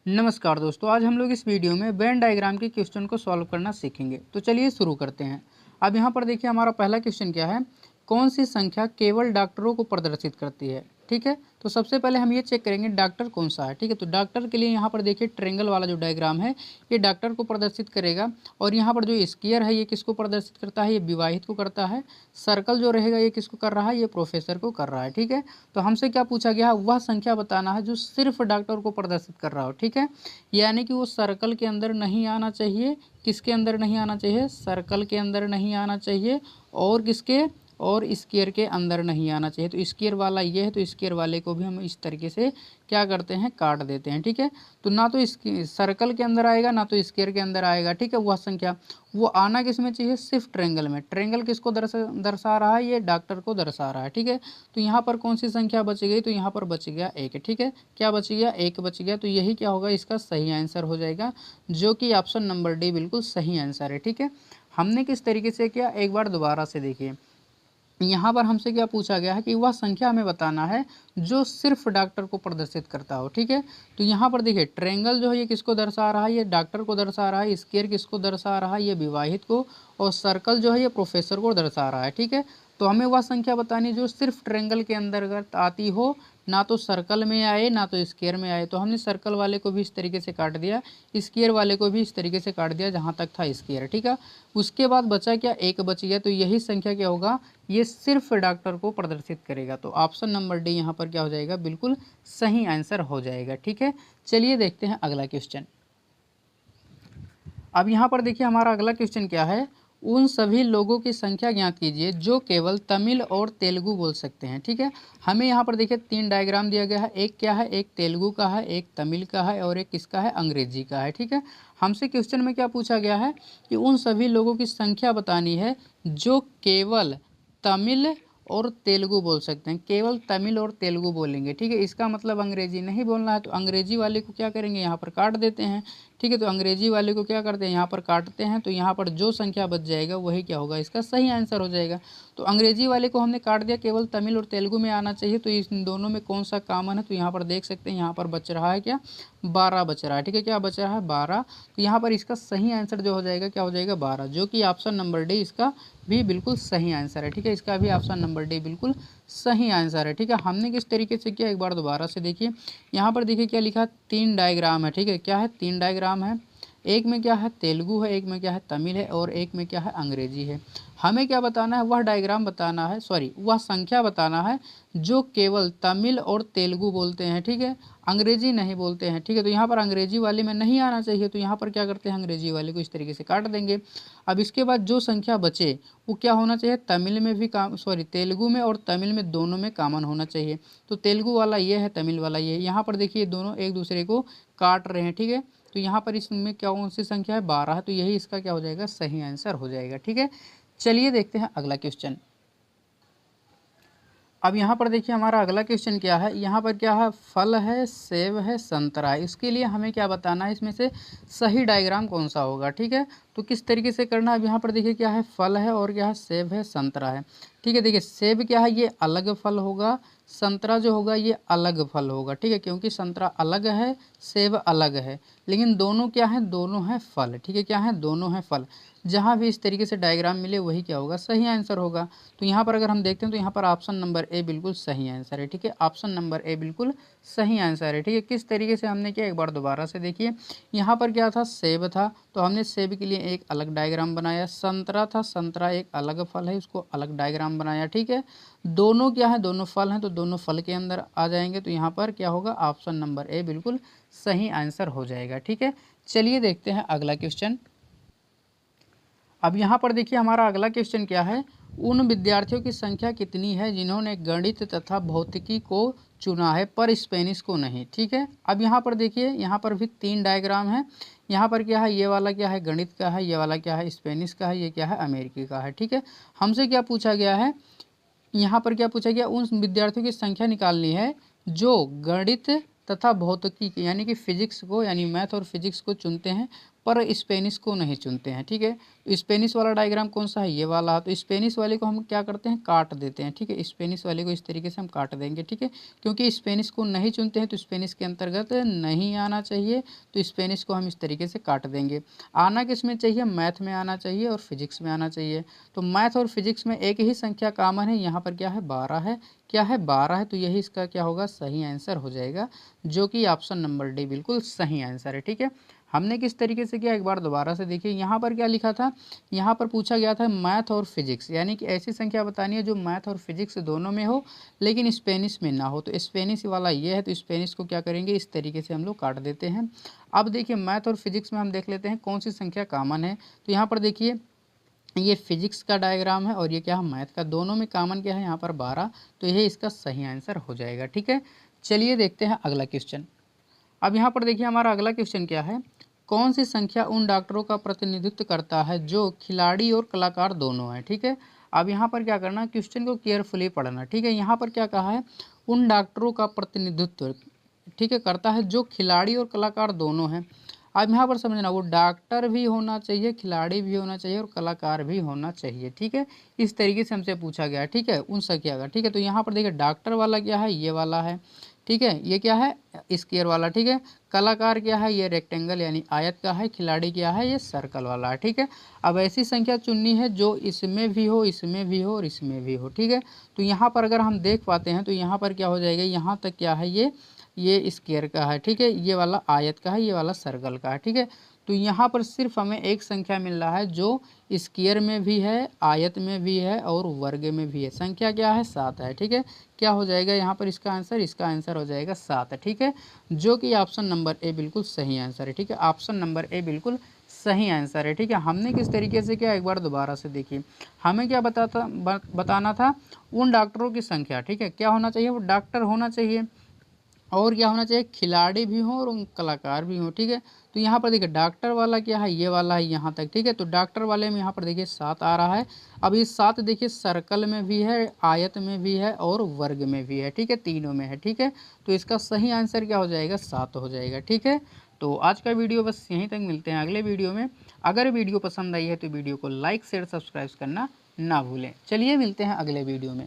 नमस्कार दोस्तों, आज हम लोग इस वीडियो में वेन डायग्राम के क्वेश्चन को सॉल्व करना सीखेंगे। तो चलिए शुरू करते हैं। अब यहाँ पर देखिए हमारा पहला क्वेश्चन क्या है, कौन सी संख्या केवल डॉक्टरों को प्रदर्शित करती है। ठीक है, तो सबसे पहले हम ये चेक करेंगे डॉक्टर कौन सा है। ठीक है, तो डॉक्टर के लिए यहाँ पर देखिए ट्रेंगल वाला जो डायग्राम है ये डॉक्टर को प्रदर्शित करेगा। और यहाँ पर जो स्क्वायर है ये किसको प्रदर्शित करता है, ये विवाहित को करता है। सर्कल जो रहेगा ये किसको कर रहा है, ये प्रोफेसर को कर रहा है। ठीक है, तो हमसे क्या पूछा गया है, वह संख्या बताना है जो सिर्फ डॉक्टर को प्रदर्शित कर रहा हो। ठीक है, यानी कि वो सर्कल के अंदर नहीं आना चाहिए। किसके अंदर नहीं आना चाहिए, सर्कल के अंदर नहीं आना चाहिए। और किसके, और स्क्वायर के अंदर नहीं आना चाहिए। तो स्क्वायर वाला ये है, तो स्क्वायर वाले को भी हम इस तरीके से क्या करते हैं, काट देते हैं। ठीक है, तो ना तो इस सर्कल के अंदर आएगा ना तो स्क्वायर के अंदर आएगा। ठीक है, वह संख्या वो आना किस में चाहिए, सिर्फ ट्रेंगल में। ट्रेंगल किसको दर्शा रहा है, ये डॉक्टर को दर्शा रहा है। ठीक है, तो यहाँ पर कौन सी संख्या बच गई, तो यहाँ पर बच गया एक। ठीक है, क्या बच गया, एक बच गया। तो यही क्या होगा, इसका सही आंसर हो जाएगा, जो कि ऑप्शन नंबर डी बिल्कुल सही आंसर है। ठीक है, हमने किस तरीके से किया, एक बार दोबारा से देखिए। यहाँ पर हमसे क्या पूछा गया है कि वह संख्या हमें बताना है जो सिर्फ डॉक्टर को प्रदर्शित करता हो। ठीक है, तो यहाँ पर देखिए ट्रेंगल जो है ये किसको दर्शा रहा है, ये डॉक्टर को दर्शा रहा है। स्क्वायर किसको दर्शा रहा है, ये विवाहित को। और सर्कल जो है ये प्रोफेसर को दर्शा रहा है। ठीक है, तो हमें वह संख्या बतानी जो सिर्फ ट्रेंगल के अंतर्गत आती हो, ना तो सर्कल में आए ना तो स्क्वायर में आए। तो हमने सर्कल वाले को भी इस तरीके से काट दिया, स्क्वायर वाले को भी इस तरीके से काट दिया जहाँ तक था स्क्वायर। ठीक है, उसके बाद बचा क्या, एक बच गया। तो यही संख्या क्या होगा, ये सिर्फ डॉक्टर को प्रदर्शित करेगा। तो ऑप्शन नंबर डी यहाँ पर क्या हो जाएगा, बिल्कुल सही आंसर हो जाएगा। ठीक है, चलिए देखते हैं अगला क्वेश्चन। अब यहाँ पर देखिए हमारा अगला क्वेश्चन क्या है, उन सभी लोगों की संख्या ज्ञात कीजिए जो केवल तमिल और तेलुगु बोल सकते हैं। ठीक है, हमें यहाँ पर देखिए तीन डायग्राम दिया गया है। एक क्या है, एक तेलुगु का है, एक तमिल का है और एक किसका है, अंग्रेजी का है। ठीक है, हमसे क्वेश्चन में क्या पूछा गया है कि उन सभी लोगों की संख्या बतानी है जो केवल तमिल और तेलुगु बोल सकते हैं। केवल तमिल और तेलुगु बोलेंगे। ठीक है, इसका मतलब अंग्रेजी नहीं बोलना है। तो अंग्रेजी वाले को क्या करेंगे, यहाँ पर काट देते हैं। ठीक है, तो अंग्रेजी वाले को क्या करते हैं, यहाँ पर काटते हैं। तो यहाँ पर जो संख्या बच जाएगा वही क्या होगा, इसका सही आंसर हो जाएगा। तो अंग्रेजी वाले को हमने काट दिया, केवल तमिल और तेलुगु में आना चाहिए। तो इन दोनों में कौन सा कॉमन है, तो यहाँ पर देख सकते हैं यहाँ पर बच रहा है क्या, 12 बच रहा है। ठीक है, क्या बच रहा है, 12। तो यहाँ पर इसका सही आंसर जो हो जाएगा क्या हो जाएगा, 12, जो कि ऑप्शन नंबर डी इसका भी बिल्कुल सही आंसर है। ठीक है, इसका भी ऑप्शन नंबर डी बिल्कुल सही आंसर है। ठीक है, हमने किस तरीके से किया, एक बार दोबारा से देखिए। यहाँ पर देखिए क्या लिखा, तीन डायग्राम है। ठीक है, क्या है, तीन डायग्राम है। एक में क्या है, तेलुगु है, एक में क्या है, तमिल है और एक में क्या है, अंग्रेजी है। हमें क्या बताना है, वह डायग्राम बताना है, सॉरी वह संख्या बताना है जो केवल तमिल और तेलुगु बोलते हैं। ठीक है, अंग्रेजी नहीं बोलते हैं। ठीक है, तो यहाँ पर अंग्रेजी वाले में नहीं आना चाहिए। तो यहाँ पर क्या करते हैं, अंग्रेजी वाले को इस तरीके से काट देंगे। अब इसके बाद जो संख्या बचे वो क्या होना चाहिए, तमिल में भी काम, सॉरी तेलुगु में और तमिल में दोनों में कॉमन होना चाहिए। तो तेलुगु वाला ये है, तमिल वाला ये है। यहाँ पर देखिए दोनों एक दूसरे को काट रहे हैं। ठीक है, तो यहाँ पर इसमें क्या कौन सी संख्या है, 12 है। तो यही इसका क्या हो जाएगा, सही आंसर हो जाएगा। ठीक है, चलिए देखते हैं अगला क्वेश्चन। अब यहाँ पर देखिए हमारा अगला क्वेश्चन क्या है, यहाँ पर क्या है, फल है, सेब है, संतरा है। इसके लिए हमें क्या बताना है, इसमें से सही डायग्राम कौन सा होगा। ठीक है, तो किस तरीके से करना है, अब यहाँ पर देखिए क्या है, फल है और क्या है, सेब है, संतरा है। ठीक है, देखिए सेब क्या है, ये अलग फल होगा। संतरा जो होगा ये अलग फल होगा। ठीक है, क्योंकि संतरा अलग है, सेब अलग है, लेकिन दोनों क्या है, दोनों हैं फल। ठीक है, क्या है, दोनों हैं फल। जहाँ भी इस तरीके से डायग्राम मिले वही क्या होगा, सही आंसर होगा। तो यहाँ पर अगर हम देखते हैं तो यहाँ पर ऑप्शन नंबर ए बिल्कुल सही आंसर है। ठीक है, ऑप्शन नंबर ए बिल्कुल सही आंसर है। ठीक है, किस तरीके से हमने किया, एक बार दोबारा से देखिए। यहाँ पर क्या था, सेब था, तो हमने सेब के लिए एक अलग डायग्राम बनाया। संतरा था, संतरा एक अलग फल है, उसको अलग डायग्राम बनाया। ठीक है, दोनों क्या है, दोनों फल हैं, तो दोनों फल के अंदर आ जाएंगे। तो यहाँ पर क्या होगा, ऑप्शन नंबर ए बिल्कुल सही आंसर हो जाएगा। ठीक है, चलिए देखते हैं अगला क्वेश्चन। अब यहाँ पर देखिए हमारा अगला क्वेश्चन क्या है, उन विद्यार्थियों की संख्या कितनी है जिन्होंने गणित तथा भौतिकी को चुना है पर स्पेनिश को नहीं। ठीक है, अब यहाँ पर देखिए, यहाँ पर भी तीन डायग्राम है। यहाँ पर क्या है, ये वाला क्या है, गणित का है, ये वाला क्या है, स्पेनिश का है, ये क्या है, अमेरिकी का है। ठीक है, हमसे क्या पूछा गया है, यहाँ पर क्या पूछा गया, उन विद्यार्थियों की संख्या निकालनी है जो गणित तथा भौतिकी यानी कि फिजिक्स को, यानी मैथ और फिजिक्स को चुनते हैं पर स्पेनिश को नहीं चुनते हैं। ठीक है, तो स्पेनिश वाला डायग्राम कौन सा है, ये वाला। तो स्पेनिश वाले को हम क्या करते हैं, काट देते हैं। ठीक है, स्पेनिश वाले को इस तरीके से हम काट देंगे। ठीक है, क्योंकि स्पेनिश को नहीं चुनते हैं तो स्पेनिश के अंतर्गत नहीं आना चाहिए, तो स्पेनिश को हम इस तरीके से काट देंगे। आना किस में चाहिए, मैथ में आना चाहिए और फिजिक्स में आना चाहिए। तो मैथ और फिजिक्स में एक ही संख्या कॉमन है, यहाँ पर क्या है, 12 है। क्या है, 12 है, तो यही इसका क्या होगा, सही आंसर हो जाएगा, जो कि ऑप्शन नंबर डी बिल्कुल सही आंसर है। ठीक है, हमने किस तरीके से किया, एक बार दोबारा से देखिए। यहाँ पर क्या लिखा था, यहाँ पर पूछा गया था मैथ और फिजिक्स, यानी कि ऐसी संख्या बतानी है जो मैथ और फिजिक्स दोनों में हो लेकिन स्पेनिश में ना हो। तो स्पेनिश वाला ये है, तो स्पेनिश को क्या करेंगे, इस तरीके से हम लोग काट देते हैं। अब देखिए मैथ और फिजिक्स में हम देख लेते हैं कौन सी संख्या कॉमन है। तो यहाँ पर देखिए ये फिजिक्स का डायग्राम है और ये क्या है, मैथ का। दोनों में कॉमन क्या है, यहाँ पर 12, तो यही इसका सही आंसर हो जाएगा। ठीक है, चलिए देखते हैं अगला क्वेश्चन। अब यहाँ पर देखिए हमारा अगला क्वेश्चन क्या है, कौन सी संख्या उन डॉक्टरों का प्रतिनिधित्व करता है जो खिलाड़ी और कलाकार दोनों हैं। ठीक है, अब यहाँ पर क्या करना, क्वेश्चन को केयरफुली पढ़ना। ठीक है, यहाँ पर क्या कहा है, उन डॉक्टरों का प्रतिनिधित्व, ठीक है, करता है जो खिलाड़ी और कलाकार दोनों हैं। अब यहाँ पर समझना, वो डॉक्टर भी होना चाहिए, खिलाड़ी भी होना चाहिए और कलाकार भी होना चाहिए। ठीक है, इस तरीके से हमसे पूछा गया है। ठीक है, उन संख्या का। ठीक है, तो यहाँ पर देखिए डॉक्टर वाला क्या है, ये वाला है। ठीक है, ये क्या है, स्क्वायर वाला। ठीक है, कलाकार क्या है, ये रेक्टेंगल यानी आयत का है। खिलाड़ी क्या है, ये सर्कल वाला है। ठीक है, अब ऐसी संख्या चुननी है जो इसमें भी हो, इसमें भी हो और इसमें भी हो। ठीक है, तो यहाँ पर अगर हम देख पाते हैं तो यहाँ पर क्या हो जाएगा, यहाँ तक क्या है, ये स्क्वायर का है। ठीक है, ये वाला आयत का है, ये वाला सर्कल का है। ठीक है, तो यहाँ पर सिर्फ हमें एक संख्या मिल रहा है जो स्क्वायर में भी है, आयत में भी है और वर्ग में भी है। संख्या क्या है, 7 है। ठीक है, क्या हो जाएगा यहाँ पर इसका आंसर हो जाएगा 7। ठीक है, जो कि ऑप्शन नंबर ए बिल्कुल सही आंसर है। ठीक है, ऑप्शन नंबर ए बिल्कुल सही आंसर है। ठीक है, हमने किस तरीके से किया, एक बार दोबारा से देखिए। हमें क्या बताना था, उन डॉक्टरों की संख्या। ठीक है, क्या होना चाहिए, वो डॉक्टर होना चाहिए और क्या होना चाहिए, खिलाड़ी भी हों और कलाकार भी हों। ठीक है, तो यहाँ पर देखिए डॉक्टर वाला क्या है, ये वाला है यहाँ तक। ठीक है, तो डॉक्टर वाले में यहाँ पर देखिए 7 आ रहा है। अब ये 7 देखिए सर्कल में भी है, आयत में भी है और वर्ग में भी है। ठीक है, तीनों में है। ठीक है, तो इसका सही आंसर क्या हो जाएगा, 7 हो जाएगा। ठीक है, तो आज का वीडियो बस यहीं तक, मिलते हैं अगले वीडियो में। अगर वीडियो पसंद आई है तो वीडियो को लाइक शेयर सब्सक्राइब करना ना भूलें। चलिए मिलते हैं अगले वीडियो में।